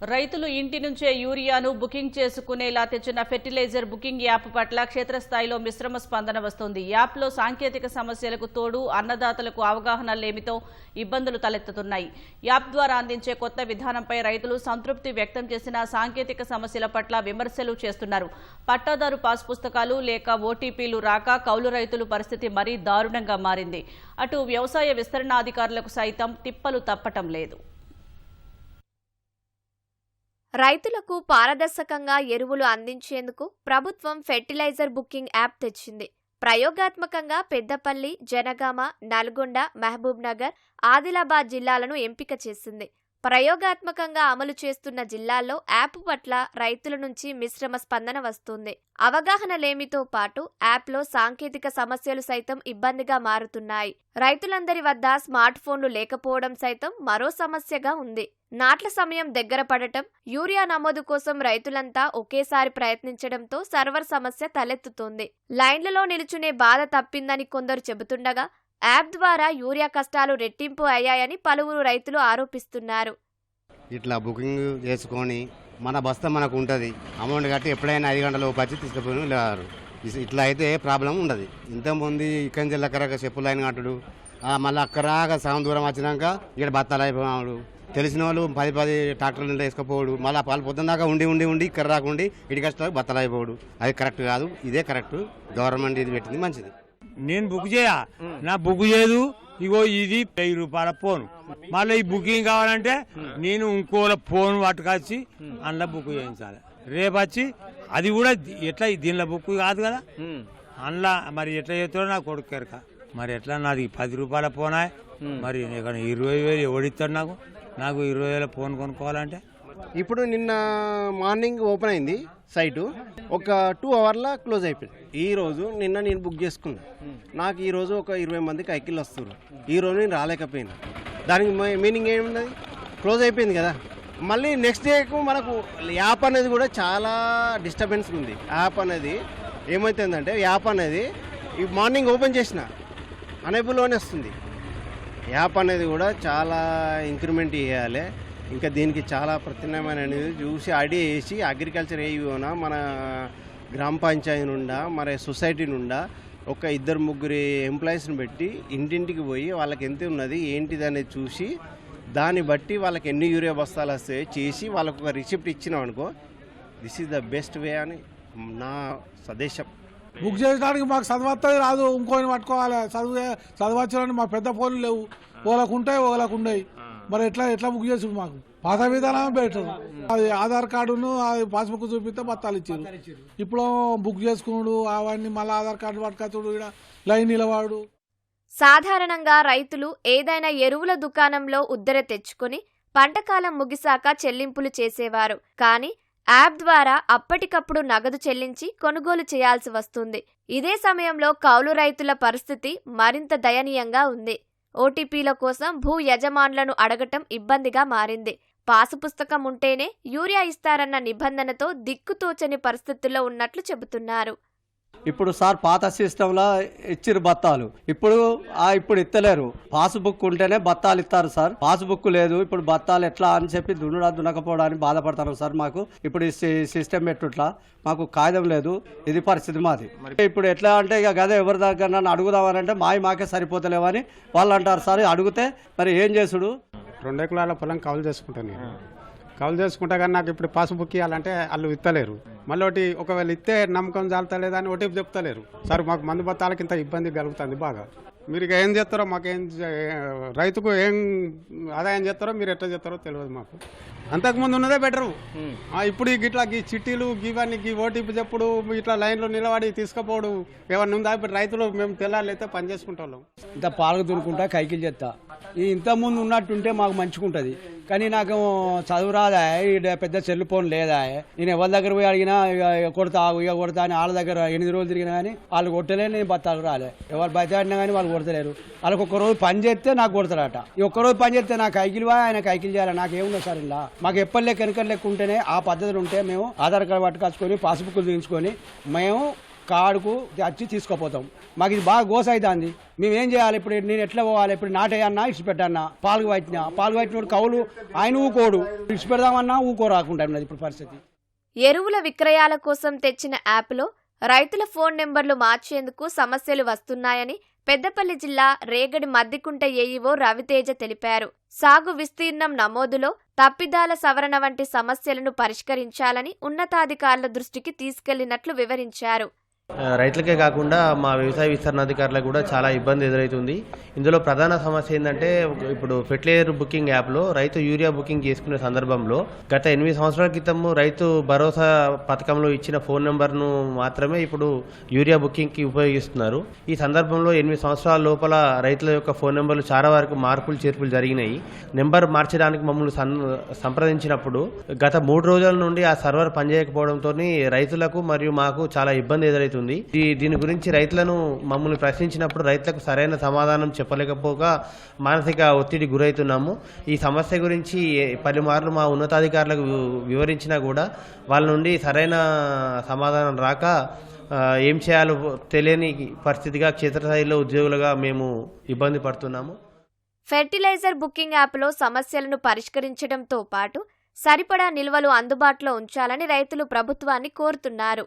రైతులు ఇంటి నుంచే యూరియాను బుకింగ్ చేసుకునేలా తెచ్చిన ఫెర్టిలైజర్ బుకింగ్ యాప్ పట్ల క్షేత్రస్థాయిలో మిశ్రమ స్పందన వస్తోంది. యాప్లో సాంకేతిక సమస్యలకు తోడు అన్నదాతలకు అవగాహన లేమితో ఇబ్బందులు తలెత్తుతున్నాయి. యాప్ ద్వారా అందించే కొత్త విధానంపై రైతులు సంతృప్తి వ్యక్తం చేసిన సాంకేతిక సమస్యల పట్ల విమర్శలు చేస్తున్నారు. పట్టాదారు పాస్ పుస్తకాలు లేక ఓటీపీలు రాక కౌలు రైతుల పరిస్థితి మరీ దారుణంగా మారింది. అటు వ్యవసాయ విస్తరణాధికారులకు సైతం తిప్పలు తప్పటం లేదు. రైతులకు పారదర్శకంగా ఎరువులు అందించేందుకు ప్రభుత్వం ఫెర్టిలైజర్ బుకింగ్ యాప్ తెచ్చింది. ప్రయోగాత్మకంగా పెద్దపల్లి, జనగామ, నల్గొండ, మహబూబ్ నగర్, ఆదిలాబాద్ జిల్లాలను ఎంపిక చేసింది. ప్రయోగాత్మకంగా అమలు చేస్తున్న జిల్లాల్లో యాప్ పట్ల రైతుల నుంచి మిశ్రమ స్పందన వస్తుంది. అవగాహన లేమితో పాటు యాప్లో సాంకేతిక సమస్యలు సైతం ఇబ్బందిగా మారుతున్నాయి. రైతులందరి వద్ద స్మార్ట్ ఫోన్లు లేకపోవడం సైతం మరో సమస్యగా ఉంది. నాట్ల సమయం దగ్గర పడటం, యూరియా నమోదు కోసం రైతులంతా ఒకేసారి ప్రయత్నించడంతో సర్వర్ సమస్య తలెత్తుతోంది. లైన్లలో నిలుచునే బాధ తప్పిందని కొందరు చెబుతుండగా యాప్ ద్వారా యూరియా కష్టాలు రెట్టింపు అయ్యాయని పలువురు రైతులు ఆరోపిస్తున్నారు. ఇట్లా బుకింగ్ చేసుకొని మన బస్తా మనకు ఉంటుంది, అమౌంట్ కట్టి ఎప్పుడైనా 5 గంటల వచ్చి తీసుకుపోయి లేరు. ఇట్లా అయితే ప్రాబ్లం ఉండదు. ఇంతకుముందు ఇక్కడి నుంచి అక్కడక్క చెప్పు లైన్ కట్టుడు, మళ్ళీ అక్కడాక సగం దూరం వచ్చినాక ఇక్కడ బత్తాలు అయిపోయాడు. తెలిసిన వాళ్ళు 10 ట్రాక్టర్లు వేసుకుపోడు, మళ్ళీ వాళ్ళు పొద్దున్న దాకా ఉండి ఇక్కడ రాకుండి ఇటుకి వచ్చి బత్తాలు అయిపోడు. అది కరెక్ట్ కాదు. ఇదే కరెక్ట్. గవర్నమెంట్ ఇది పెట్టింది మంచిది. నేను బుక్ నా బుక్ చేయదు. ఇగో ఇది 1000 రూపాయల ఫోన్. మళ్ళీ ఈ బుకింగ్ కావాలంటే నేను ఇంకోల ఫోన్ పట్టుకొచ్చి అందులో బుక్ చేయించాలి. రేపు వచ్చి అది కూడా ఎట్లా దీనిలో బుక్ కాదు కదా, అందులో మరి ఎట్లా చేస్తాడో నాకు కొడుకెరక. మరి ఎట్లా నాది 10 రూపాయల ఫోనా, మరి 20,000 ఎవడిస్తాడు నాకు 20,000 ఫోన్ కొనుక్కోవాలంటే. ఇప్పుడు నిన్న మార్నింగ్ ఓపెన్ అయింది సైటు, ఒక 2 అవర్లా క్లోజ్ అయిపోయింది. ఈరోజు నిన్న నేను బుక్ చేసుకున్నా. నాకు ఈరోజు ఒక 20 మందికి ఐకిల్ వస్తున్నారు. ఈరోజు నేను రాలేకపోయినా. దానికి మీనింగ్ ఏమున్నది? క్లోజ్ అయిపోయింది కదా. మళ్ళీ నెక్స్ట్ డేకు మనకు యాప్ అనేది కూడా చాలా డిస్టర్బెన్స్ ఉంది. యాప్ అనేది ఏమవుతుందంటే యాప్ అనేది ఈ మార్నింగ్ ఓపెన్ చేసిన అనేబుల్లోనే వస్తుంది. యాప్ అనేది కూడా చాలా ఇంక్రిమెంట్ చేయాలి. ఇంకా దీనికి చాలా ప్రత్యామ్నాయమైన అనేది చూసి ఐడియా వేసి అగ్రికల్చర్ ఏఈఓనా మన గ్రామ పంచాయతీ నుండా మరి సొసైటీ నుండా ఒక 2-3 ఎంప్లాయీస్ని పెట్టి ఇంటింటికి పోయి వాళ్ళకి ఎంత ఉన్నది ఏంటిది అనేది చూసి దాన్ని బట్టి వాళ్ళకి ఎన్ని యూరియా బస్తాలు వస్తాయో చేసి వాళ్ళకు ఒక రిసిప్ట్ ఇచ్చినాం అనుకో, this is the best way అని నా సదేశం. బుక్ చేయడానికి మాకు చదవత్తది రాదు, ఇంకోని పట్టుకోవాలి. చదవచ్చాలని మా పెద్ద ఫోన్లు లేవు, ఓలకు ఉంటాయి ఓలకు ఉండవు. మరి ఎట్లా బుక్ చేసుడు? మాకు పాత విధానం బెటర్. అది ఆధార్ కార్డును అది పాస్బుక్ చూపిస్తే బత్తాలు ఇచ్చారు. ఇప్పుడు బుక్ చేసుకున్నాడు అవన్నీ మళ్ళీ ఆధార్ కార్డు పట్టుకొచ్చుడు, ఇక్కడ లైన్ నిలవాడు. సాధారణంగా రైతులు ఏదైనా ఎరువుల దుకాణంలో ఉద్దర తెచ్చుకుని పంటకాలం ముగిసాక చెల్లింపులు చేసేవారు. కానీ యాప్ ద్వారా అప్పటికప్పుడు నగదు చెల్లించి కొనుగోలు చేయాల్సి వస్తుంది. ఇదే సమయంలో కౌలు రైతుల పరిస్థితి మరింత దయనీయంగా ఉంది. ఓటీపీల కోసం భూ యజమానులను అడగటం ఇబ్బందిగా మారింది. పాసు పుస్తకం ఉంటేనే యూరియా ఇస్తారన్న నిబంధనతో దిక్కుతోచని పరిస్థితుల్లో ఉన్నట్లు చెబుతున్నారు. ఇప్పుడు సార్ పాత సిస్టంలో ఇచ్చిరు బత్తాలు, ఇప్పుడు ఇస్తలేరు. పాస్బుక్ ఉంటేనే బత్తాలు ఇస్తారు సార్. పాస్బుక్ లేదు, ఇప్పుడు బత్తాలు ఎట్లా అని చెప్పి దున్నకపోవడానికి బాధపడతారు సార్. మాకు ఇప్పుడు సిస్టమ్ ఎట్లా, మాకు కాగితం లేదు. ఇది పరిస్థితి మాది. ఇప్పుడు ఎట్లా అంటే ఇక గదే ఎవరి దగ్గర నన్ను అడుగుదామనంటే మాకే సరిపోతలేవని వాళ్ళు అంటారు సార్. అడిగితే మరి ఏం చేసుడు? 2 ఎకరాల పొలం కౌలు చేసుకుంటాను నేను. కౌలు చేసుకుంటా కానీ నాకు ఇప్పుడు పాస్బుక్ ఇవ్వాలంటే వాళ్ళు ఇస్తలేరు. మళ్ళీ ఒకవేళ ఇస్తే నమ్మకం చాలతలేదా అని ఓటీపీ చెప్తలేరు సార్. మాకు మందు బత్తాలకి ఇంత ఇబ్బంది కలుగుతుంది బాగా. మీరు ఇక ఏం చేస్తారో మాకేం, రైతుకు ఏం ఆదాయం చేస్తారో మీరు ఎట్లా చేస్తారో తెలియదు మాకు. అంతకుముందు ఉన్నదే బెటరు. ఇప్పుడు ఇట్లా ఈ చిట్టీలు ఇవన్నీ ఓటీపీ చెప్పుడు ఇట్లా లైన్లో నిలబడి తీసుకుపోవడం ఏమన్నా ఉందా? ఇప్పుడు రైతులు మేము తెల్లారైతే పని చేసుకుంటాం. ఇంత పాలకు దునుకుంటా కైకిలు చేస్తా. ఇంతకుముందు ఉన్నట్టుంటే మాకు మంచిగుంటుంది. కానీ నాకు చదువు రాదా, పెద్ద సెల్ ఫోన్ లేదా. నేను ఎవరి దగ్గర పోయి అడిగినా కొడతా అని వాళ్ళ దగ్గర 8 రోజులు తిరిగినా కానీ వాళ్ళు కొట్టలే, నేను బత్తాలు రాలే. ఎవరు బయటడినా కానీ వాళ్ళు కొడతలేరు. వాళ్ళకి ఒక్కరోజు పని చేస్తే నాకు కొడతారట. ఒక్కరోజు పని చేస్తే నాకు కైకిలు ఆయన కైకిలు చేయాలి. నాకేముండదు సార్. ఇలా మాకు ఎప్పటి లెక్క వెనకటి లెక్క ఉంటేనే ఆ పద్ధతులు ఉంటే మేము ఆధార్ కార్డు పట్టుకొచ్చుకొని పాస్బుక్లు తీయించుకొని మేము కాడుకు వచ్చి తీసుకుపోతాం. మాకు ఇది బాగా గోస అవుతుంది. మేము ఏం చేయాలి? ఇప్పుడు నేను ఎట్లా పోవాలి? ఇప్పుడు నాటేయన్నా ఇడిచిపెట్టన్నా, పాలు పట్టినోడు కౌలు ఆయన ఊకోడు, ఇడిచిపెడదామన్నా ఊకోరాకుండా ఉన్నది ఇప్పుడు పరిస్థితి. ఎరువుల విక్రయాల కోసం తెచ్చిన యాప్లో రైతుల ఫోన్ నెంబర్లు మార్చేందుకు సమస్యలు వస్తున్నాయని పెద్దపల్లి జిల్లా రేగడి మద్దికుంట ఏఈఓ రవితేజ తెలిపారు. సాగు విస్తీర్ణం నమోదులో తప్పిదాల సవరణ వంటి సమస్యలను పరిష్కరించాలని ఉన్నతాధికారుల దృష్టికి తీసుకెళ్లినట్లు వివరించారు. రైతులకే కాకుండా మా వ్యవసాయ విస్తరణాధికారులకు కూడా చాలా ఇబ్బంది ఎదురవుతుంది. ఇందులో ప్రధాన సమస్య ఏంటంటే ఇప్పుడు ఫెర్టిలైజర్ బుకింగ్ యాప్లో రైతు యూరియా బుకింగ్ చేసుకునే సందర్భంలో గత 8 సంవత్సరాల క్రితం రైతు భరోసా పథకంలో ఇచ్చిన ఫోన్ నెంబర్ను మాత్రమే ఇప్పుడు యూరియా బుకింగ్కి ఉపయోగిస్తున్నారు. ఈ సందర్భంలో 8 సంవత్సరాల లోపల రైతుల యొక్క ఫోన్ నెంబర్లు చాలా వరకు మార్పులు చేర్పులు జరిగినాయి. నెంబర్ మార్చడానికి మమ్మల్ని సంప్రదించినప్పుడు గత 3 రోజుల నుండి ఆ సర్వర్ పనిచేయకపోవడంతో రైతులకు మరియు మాకు చాలా ఇబ్బంది ఎదురవుతుంది. దీని గురించి రైతులను మమ్మల్ని ప్రశ్నించినప్పుడు రైతులకు సరైన సమాధానం చెప్పలేకపోగా మానసిక ఒత్తిడి గురవుతున్నాము. ఈ సమస్య గురించి పలుమార్లు మా ఉన్నతాధికారులకు వివరించినా కూడా వాళ్ళ నుండి సరైన సమాధానం రాక ఏం చేయాలో తెలియని పరిస్థితిగా క్షేత్రస్థాయిలో ఉద్యోగులుగా మేము ఇబ్బంది పడుతున్నాము. ఫెర్టిలైజర్ బుకింగ్ యాప్లో సమస్యలను పరిష్కరించడంతో పాటు సరిపడా నిల్వలు అందుబాటులో ఉంచాలని రైతులు ప్రభుత్వాన్ని కోరుతున్నారు.